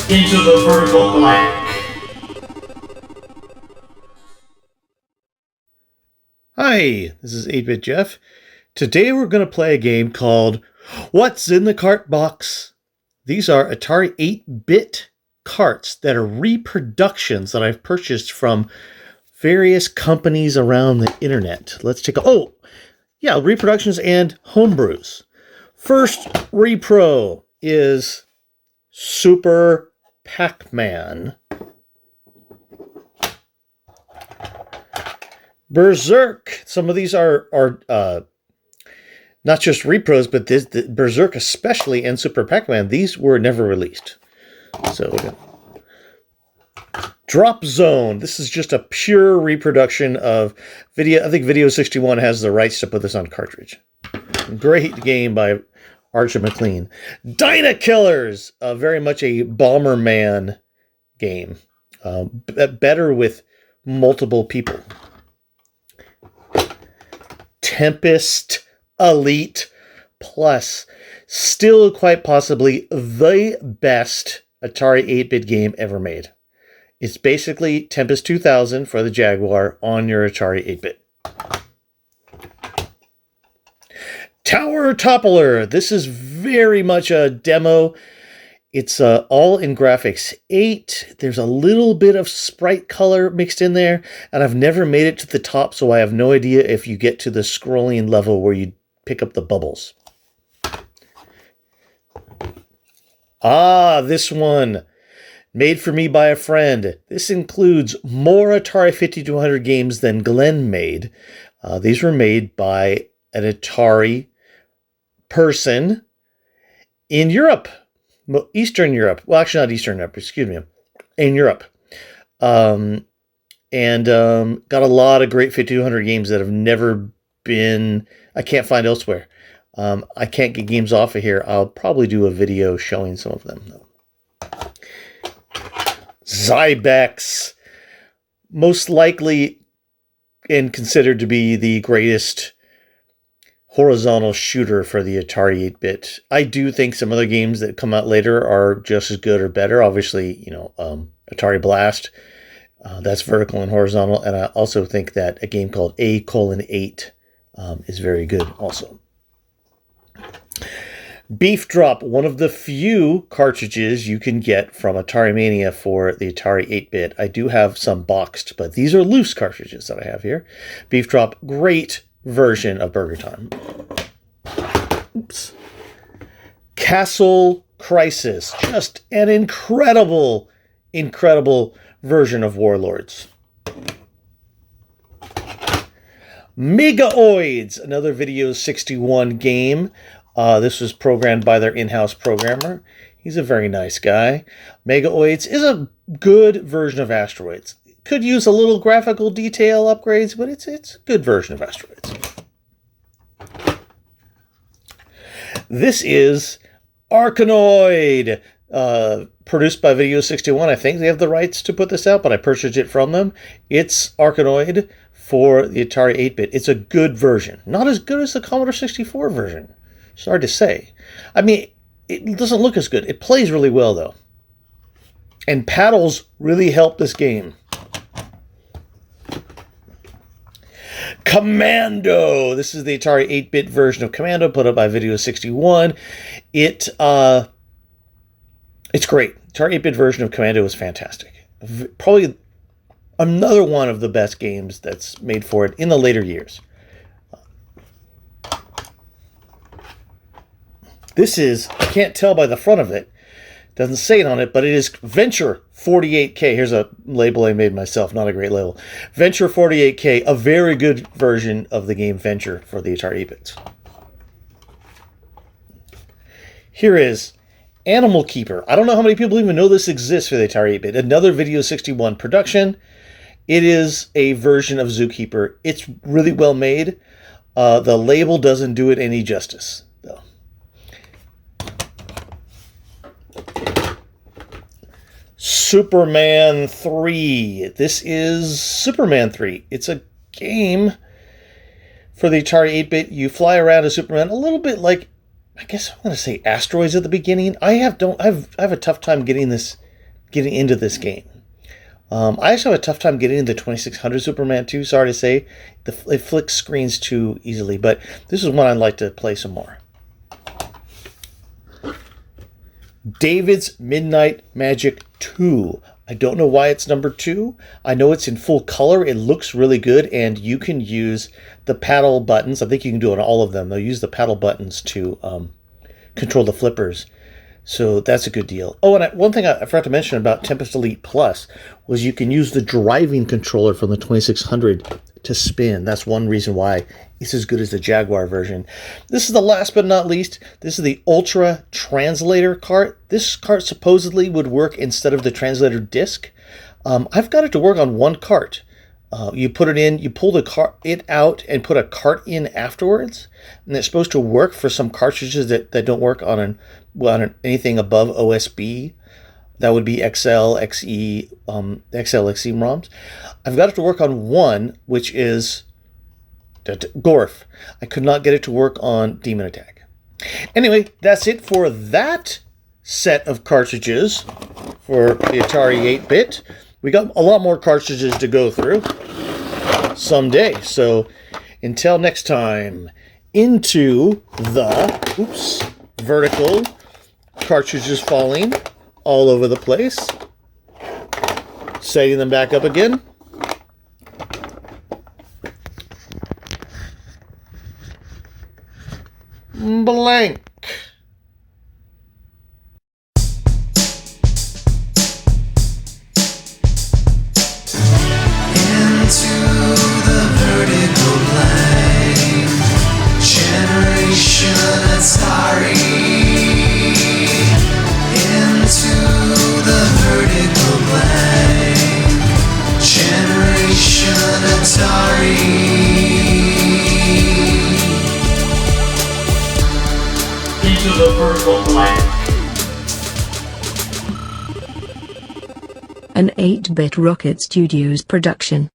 into the vertical blank. Hi, this is 8-bit Jeff. Today we're going to play a game called What's in the Cart Box? These are Atari 8-bit carts that are reproductions that I've purchased from various companies around the internet. Let's take a... reproductions and homebrews. First repro is Super PacMan. Berserk. Some of these are not just repros, but the Berserk especially and Super PacMan, these were never released. So Drop Zone. This is just a pure reproduction of video. I think Video 61 has the rights to put this on cartridge. Great game by Archer McLean. Dyna Killers. Very much a Bomberman game. Better with multiple people. Tempest Elite Plus. Still quite possibly the best Atari 8-bit game ever made. It's basically Tempest 2000 for the Jaguar on your Atari 8-bit. Tower Toppler. This is very much a demo. It's all in graphics 8. There's a little bit of sprite color mixed in there, and I've never made it to the top, so I have no idea if you get to the scrolling level where you pick up the bubbles. This one. Made for me by a friend. This includes more Atari 5200 games than Glenn made. These were made by an Atari person in Europe. Eastern Europe. Well, actually not Eastern Europe, excuse me. In Europe. Got a lot of great 5200 games that have never been... I can't find elsewhere. I can't get games off of here. I'll probably do a video showing some of them, though. Zybex, most likely and considered to be the greatest horizontal shooter for the Atari 8-bit. I do think some other games that come out later are just as good or better. Obviously, Atari Blast, that's vertical and horizontal. And I also think that a game called A:8 is very good also. Beef Drop, one of the few cartridges you can get from Atari Mania for the Atari 8-bit. I do have some boxed, but these are loose cartridges that I have here. Beef Drop, great version of Burger Time. Oops. Castle Crisis, just an incredible, incredible version of Warlords. Megaoids, another Video 61 game. This was programmed by their in-house programmer. He's a very nice guy. Megaoids is a good version of Asteroids. Could use a little graphical detail upgrades, but it's a good version of Asteroids. This is Arkanoid, produced by Video 61. I think they have the rights to put this out, but I purchased it from them. It's Arkanoid for the Atari 8-bit. It's a good version. Not as good as the Commodore 64 version. It's hard to say. I mean, it doesn't look as good. It plays really well, though. And paddles really help this game. Commando. This is the Atari 8-bit version of Commando, put up by Video 61. It's great. Atari 8-bit version of Commando is fantastic. Probably another one of the best games that's made for it in the later years. This is, I can't tell by the front of it, doesn't say it on it, but it is Venture 48K. Here's a label I made myself, not a great label. Venture 48K, a very good version of the game Venture for the Atari 8-bits. Here is Animal Keeper. I don't know how many people even know this exists for the Atari 8-bit. Another Video 61 production. It is a version of Zookeeper. It's really well made. The label doesn't do it any justice, though. Superman 3. This is Superman 3. It's a game for the Atari 8-bit. You fly around as Superman, a little bit like, I guess I'm going to say Asteroids at the beginning. I have a tough time getting this getting into this game. I actually have a tough time getting into 2600 Superman 2. Sorry to say, it flicks screens too easily, but this is one I'd like to play some more. David's Midnight Magic 2. I don't know why it's number 2. I know it's in full color. It looks really good, and you can use the paddle buttons. I think you can do it on all of them. They'll use the paddle buttons to control the flippers. So that's a good deal. Oh, and one thing I forgot to mention about Tempest Elite Plus was you can use the driving controller from the 2600 to spin. That's one reason why it's as good as the Jaguar version. This is the last but not least. This is the Ultra Translator cart. This cart supposedly would work instead of the Translator disc. I've got it to work on one cart. You put it in, you pull it out and put a cart in afterwards, and it's supposed to work for some cartridges that don't work on anything above OSB. That would be XL, XE, XE ROMs. I've got it to work on one, which is Gorf. I could not get it to work on Demon Attack. Anyway, that's it for that set of cartridges for the Atari 8-bit. We got a lot more cartridges to go through someday. So until next time, into the vertical cartridges falling all over the place. Setting them back up again. Blank. Into the vertical blank. An 8-bit Rocket Studios production.